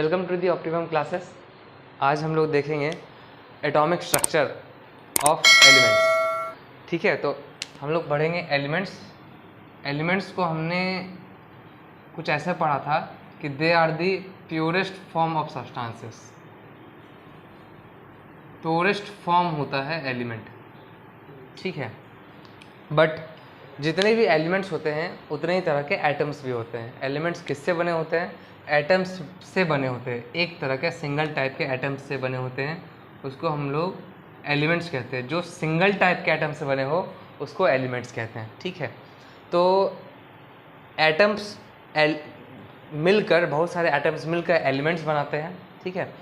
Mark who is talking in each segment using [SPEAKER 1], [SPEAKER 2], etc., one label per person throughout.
[SPEAKER 1] Welcome to the optimum classes. आज हम लोग देखेंगे एटॉमिक स्ट्रक्चर ऑफ एलिमेंट्स। ठीक है, तो हम लोग पढ़ेंगे एलिमेंट्स को हमने कुछ ऐसे पढ़ा था कि they are the purest form of substances. Purest form होता है एलिमेंट, ठीक है। बट जितने भी एलिमेंट्स होते हैं उतने ही तरह के एटम्स भी होते हैं। एलिमेंट्स किससे बने होते हैं? एटम्स से बने होते हैं। एक तरह के सिंगल टाइप के एटम्स से बने होते हैं, उसको हम लोग एलिमेंट्स कहते हैं। जो सिंगल टाइप के एटम से बने हो उसको एलिमेंट्स कहते हैं, ठीक है। तो एटम्स मिलकर, बहुत सारे एटम्स मिलकर एलिमेंट्स बनाते हैं, ठीक है।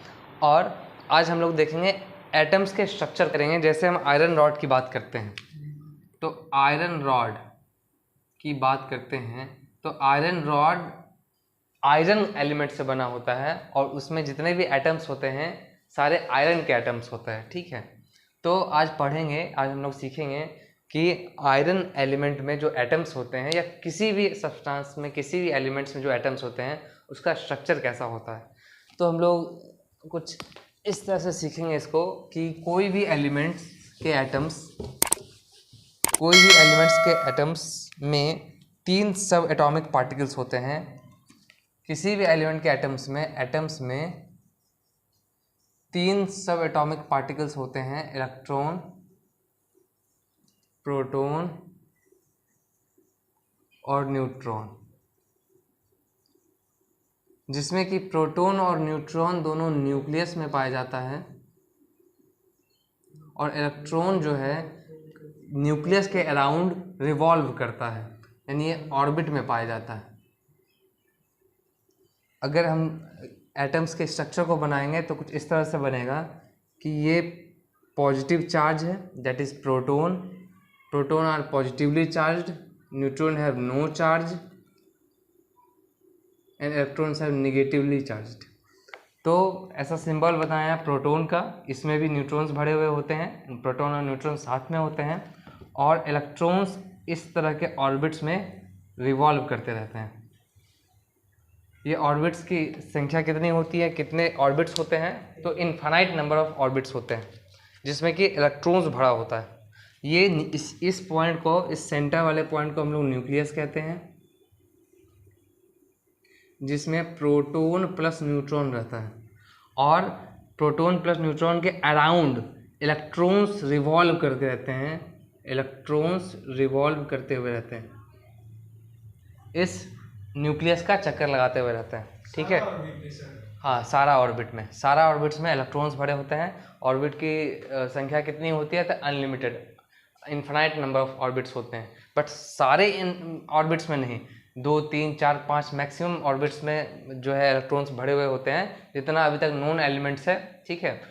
[SPEAKER 1] और आज हम लोग देखेंगे एटम्स के स्ट्रक्चर करेंगे। जैसे हम आयरन रॉड की बात करते हैं, तो आयरन रॉड की बात करते हैं तो आयरन रॉड आयरन एलिमेंट से बना होता है और उसमें जितने भी एटम्स होते हैं सारे आयरन के एटम्स होते हैं, ठीक है। तो आज हम लोग सीखेंगे कि आयरन एलिमेंट में जो एटम्स होते हैं या किसी भी सब्सटेंस में, किसी भी एलिमेंट्स में जो एटम्स होते हैं उसका स्ट्रक्चर कैसा होता है। तो हम लोग कुछ इस तरह से सीखेंगे इसको कि कोई भी एलिमेंट्स के एटम्स में 3 सब एटॉमिक पार्टिकल्स होते हैं। किसी भी एलिमेंट के एटम्स में 3 सब एटॉमिक पार्टिकल्स होते हैं, इलेक्ट्रॉन, प्रोटॉन और न्यूट्रॉन, जिसमें कि प्रोटॉन और न्यूट्रॉन दोनों न्यूक्लियस में पाया जाता है और इलेक्ट्रॉन जो है न्यूक्लियस के अराउंड रिवॉल्व करता है, यानी ये ऑर्बिट में पाया जाता है। अगर हम एटम्स के स्ट्रक्चर को बनाएंगे तो कुछ इस तरह से बनेगा कि ये पॉजिटिव चार्ज है, that is proton are positively charged, neutron have no charge and electrons have negatively charged. तो ऐसा सिंबल बताया प्रोटॉन का, इसमें भी न्यूट्रॉन्स भरे हुए होते हैं, प्रोटॉन और न्यूट्रॉन साथ में होते हैं और इलेक्ट्रॉन्स इस तरह के ऑर्बिट्स में रिवॉल्व करते रहते हैं। ये ऑर्बिट्स की संख्या कितनी होती है, कितने ऑर्बिट्स होते हैं? तो इनफाइनाइट नंबर ऑफ ऑर्बिट्स होते हैं जिसमें कि इलेक्ट्रॉन्स भरा होता है। ये इस पॉइंट को, इस सेंटर वाले पॉइंट को हम लोग न्यूक्लियस कहते हैं, जिसमें प्रोटॉन प्लस न्यूट्रॉन रहता है और प्रोटॉन प्लस न्यूट्रॉन के अराउंड इलेक्ट्रॉन्स रिवॉल्व करते रहते हैं, इस न्यूक्लियस का चक्कर लगाते हुए रहते हैं, ठीक है। हाँ, सारा ऑर्बिट्स में इलेक्ट्रॉन्स भरे होते हैं। ऑर्बिट की संख्या कितनी होती है? तो unlimited, infinite number of orbits होते हैं। बट सारे इन ऑर्बिट्स में नहीं, 2, 3, 4, 5 मैक्सिमम ऑर्बिट्स में जो है इलेक्ट्रॉन्स भरे हुए होते हैं, जितना अभी तक नोन एलिमेंट्स है, ठीक है।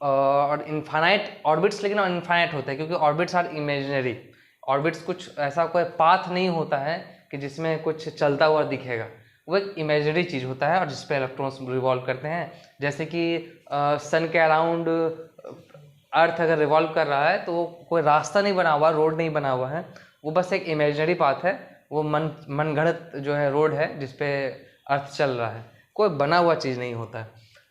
[SPEAKER 1] और इनफाइनाइट ऑर्बिट्स, लेकिन इनफाइनाइट होता है क्योंकि ऑर्बिट्स आर इमेजिनरी। ऑर्बिट्स कुछ ऐसा कोई पाथ नहीं होता है कि जिसमें कुछ चलता हुआ दिखेगा, वो एक इमेजिनरी चीज़ होता है और जिस पे इलेक्ट्रॉन्स रिवॉल्व करते हैं। जैसे कि सन के अराउंड अर्थ अगर रिवॉल्व कर रहा है तो वो कोई रास्ता नहीं बना हुआ, रोड नहीं बना हुआ है, वो बस एक इमेजिनरी पाथ है, वो मनगढ़ंत जो है रोड है जिस पे अर्थ चल रहा है, कोई बना हुआ चीज़ नहीं होता है।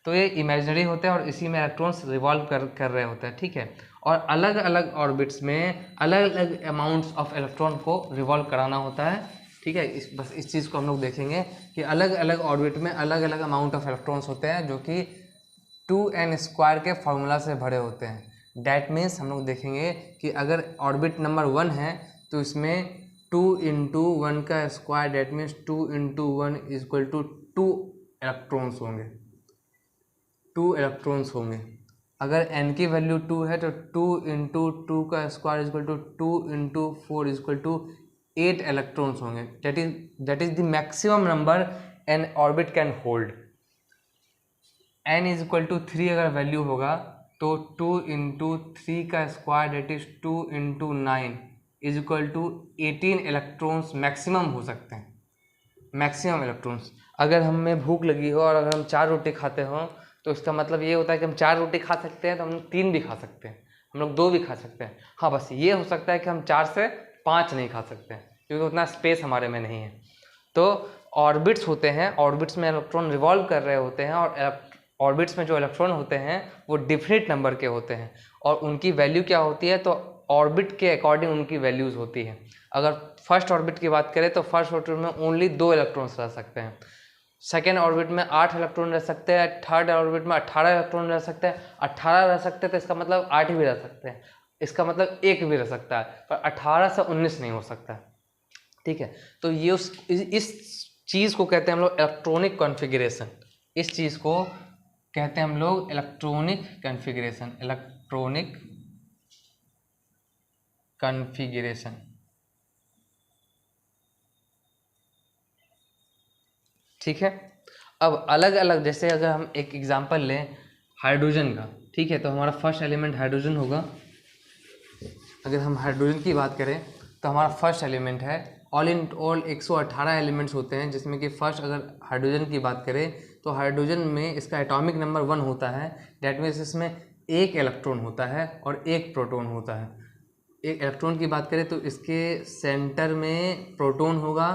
[SPEAKER 1] तो ये इमेजिनरी होते हैं और इसी में इलेक्ट्रॉन्स रिवॉल्व कर रहे होते हैं, ठीक है। और अलग अलग ऑर्बिट्स में अलग अलग अमाउंट्स ऑफ इलेक्ट्रॉन को रिवॉल्व कराना होता है, ठीक है। बस इस चीज़ को हम लोग देखेंगे कि अलग अलग ऑर्बिट में अलग अलग अमाउंट ऑफ इलेक्ट्रॉन्स होते हैं जो कि 2n² के फॉर्मूला से भरे होते हैं। डैट मीन्स हम लोग देखेंगे कि अगर ऑर्बिट नंबर 1 है तो इसमें 2 × 1 का स्क्वायर, डैट मीन्स 2 × 1 = 2 इलेक्ट्रॉन्स होंगे। अगर n की वैल्यू 2 है तो 2 × 2 का स्क्वायर = 2 × 4 = 8 इलेक्ट्रॉन्स होंगे। That is the maximum number N orbit can hold. n = 3 अगर वैल्यू होगा तो 2 × 3 का square, that is 2 × 9 = 18 electrons maximum हो सकते हैं, मैक्सिमम इलेक्ट्रॉन्स। अगर हमें भूख लगी हो और अगर हम 4 रोटी खाते हो तो इसका मतलब ये होता है कि हम 4 रोटी खा सकते हैं, तो हम 3 भी खा सकते हैं, हम लोग 2 भी खा सकते हैं। हाँ, बस ये हो सकता है कि हम 4 से 5 नहीं खा सकते हैं क्योंकि उतना स्पेस हमारे में नहीं है। तो ऑर्बिट्स होते हैं, ऑर्बिट्स में इलेक्ट्रॉन रिवॉल्व कर रहे होते हैं, और ऑर्बिट्स में जो इलेक्ट्रॉन होते हैं वो डिफिनिट नंबर के होते हैं, और उनकी वैल्यू क्या होती है, तो ऑर्बिट के अकॉर्डिंग उनकी वैल्यूज़ होती है। अगर फर्स्ट ऑर्बिट की बात करें तो फर्स्ट ऑर्बिट में ओनली 2 इलेक्ट्रॉन्स रह सकते हैं, सेकेंड ऑर्बिट में 8 इलेक्ट्रॉन रह सकते हैं, थर्ड ऑर्बिट में 18 इलेक्ट्रॉन रह सकते हैं। 18 रह सकते हैं तो इसका मतलब 8 भी रह सकते हैं, इसका मतलब 1 भी रह सकता है, पर 18 से 19 नहीं हो सकता। ठीक है, तो ये इस चीज़ को कहते हैं हम लोग इलेक्ट्रॉनिक कॉन्फ़िगरेशन। इस चीज़ को कहते हैं हम लोग इलेक्ट्रॉनिक कॉन्फ़िगरेशन, इलेक्ट्रॉनिक कॉन्फ़िगरेशन। ठीक है, अब अलग अलग, जैसे अगर हम एक एग्जांपल लें हाइड्रोजन का, ठीक है, तो हमारा फर्स्ट एलिमेंट हाइड्रोजन होगा। अगर हम हाइड्रोजन की बात करें तो हमारा फर्स्ट एलिमेंट है, ऑल इन ऑल 118 एलिमेंट्स होते हैं, जिसमें कि फर्स्ट अगर हाइड्रोजन की बात करें तो हाइड्रोजन में इसका एटॉमिक नंबर 1 होता है। डैट मीन्स इसमें 1 इलेक्ट्रॉन होता है और 1 प्रोटॉन होता है। एक इलेक्ट्रॉन की बात करें तो इसके सेंटर में प्रोटॉन होगा,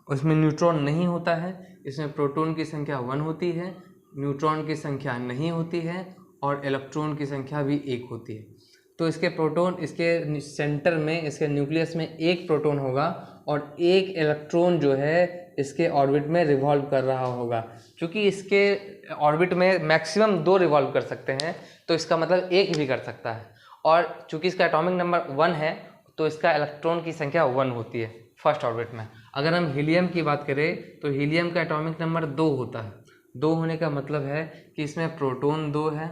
[SPEAKER 1] उसमें न्यूट्रॉन नहीं होता है। इसमें प्रोटॉन की संख्या 1 होती है, न्यूट्रॉन की संख्या नहीं होती है, और इलेक्ट्रॉन की संख्या भी 1 होती है। तो इसके प्रोटॉन, इसके सेंटर में, इसके न्यूक्लियस में 1 प्रोटॉन होगा और 1 इलेक्ट्रॉन जो है इसके ऑर्बिट में रिवॉल्व कर रहा होगा। क्योंकि इसके ऑर्बिट में मैक्सिमम 2 रिवॉल्व कर सकते हैं, तो इसका मतलब 1 भी कर सकता है। और चूंकि इसका एटॉमिक नंबर 1 है तो इसका इलेक्ट्रॉन की संख्या 1 होती है फर्स्ट ऑर्बिट में। अगर हम हीलियम की बात करें तो हीलियम का एटॉमिक नंबर 2 होता है। 2 होने का मतलब है कि इसमें प्रोटॉन 2 है,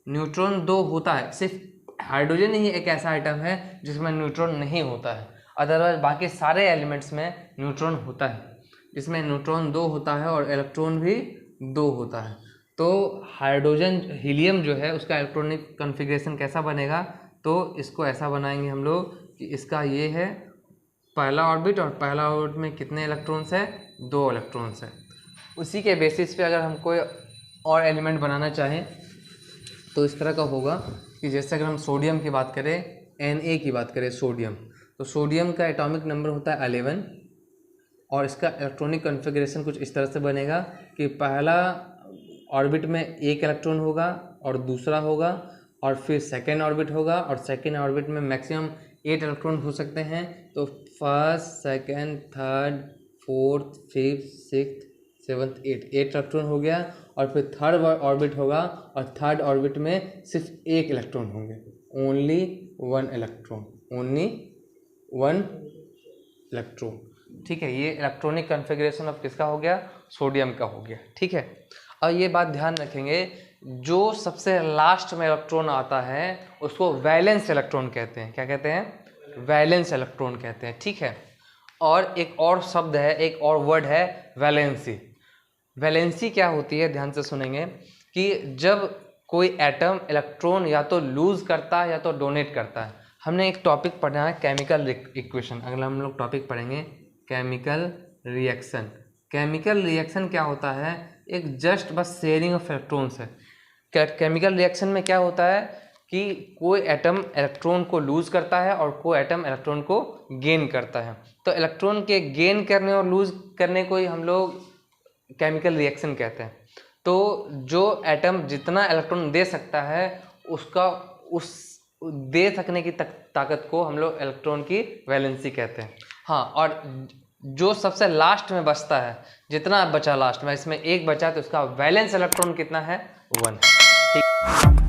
[SPEAKER 1] न्यूट्रॉन 2 होता है। सिर्फ हाइड्रोजन ही एक ऐसा आइटम है जिसमें न्यूट्रॉन नहीं होता है, अदरवाइज बाकी सारे एलिमेंट्स में न्यूट्रॉन होता है। इसमें न्यूट्रॉन 2 होता है और इलेक्ट्रॉन भी 2 होता है। तो हाइड्रोजन, हीलियम जो है उसका इलेक्ट्रॉनिक कॉन्फ़िगरेशन कैसा बनेगा, तो इसको ऐसा बनाएंगे हम लोग कि इसका ये है पहला ऑर्बिट, और पहला ऑर्बिट में कितने इलेक्ट्रॉन्स है, 2 इलेक्ट्रॉन्स है। उसी के बेसिस पे अगर हम कोई और एलिमेंट बनाना चाहें तो इस तरह का होगा कि जैसे अगर हम सोडियम की बात करें, Na की बात करें सोडियम, तो सोडियम का एटॉमिक नंबर होता है 11, और इसका इलेक्ट्रॉनिक कॉन्फ़िगरेशन कुछ इस तरह से बनेगा कि पहला ऑर्बिट में 1 इलेक्ट्रॉन होगा और दूसरा होगा, और फिर सेकेंड ऑर्बिट होगा, और सेकेंड ऑर्बिट में मैक्सिमम 8 इलेक्ट्रॉन हो सकते हैं। तो first, second, third, fourth, fifth, sixth, seventh, 8 electron हो गया। और फिर थर्ड ऑर्बिट होगा, और थर्ड ऑर्बिट में सिर्फ 1 इलेक्ट्रॉन होंगे, ओनली 1 इलेक्ट्रॉन, ओनली 1 इलेक्ट्रॉन। ठीक है, ये इलेक्ट्रॉनिक कॉन्फ़िगरेशन ऑफ किसका हो गया, सोडियम का हो गया। ठीक है, और ये बात ध्यान रखेंगे, जो सबसे लास्ट में इलेक्ट्रॉन आता है उसको वैलेंस इलेक्ट्रॉन कहते हैं। क्या कहते हैं, वैलेंस इलेक्ट्रॉन कहते हैं। ठीक है, और एक और शब्द है, एक और वर्ड है वैलेंसी। वैलेंसी क्या होती है, ध्यान से सुनेंगे, कि जब कोई एटम इलेक्ट्रॉन या तो लूज़ करता है या तो डोनेट करता है। हमने एक टॉपिक पढ़ा है केमिकल इक्वेशन, अगला हम लोग टॉपिक पढ़ेंगे केमिकल रिएक्शन। केमिकल रिएक्शन क्या होता है, एक जस्ट बस शेयरिंग ऑफ इलेक्ट्रॉन्स है। केमिकल रिएक्शन में क्या होता है कि कोई एटम इलेक्ट्रॉन को लूज़ करता है और कोई एटम इलेक्ट्रॉन को गेन करता है। तो इलेक्ट्रॉन के गेन करने और लूज़ करने को ही हम लोग केमिकल रिएक्शन कहते हैं। तो जो एटम जितना इलेक्ट्रॉन दे सकता है उसका उस दे सकने की ताकत को हम लोग इलेक्ट्रॉन की वैलेंसी कहते हैं। हाँ, और जो सबसे लास्ट में बचता है, जितना बचा लास्ट में, इसमें 1 बचा तो उसका वैलेंस इलेक्ट्रॉन कितना है, 1 है। ठीक।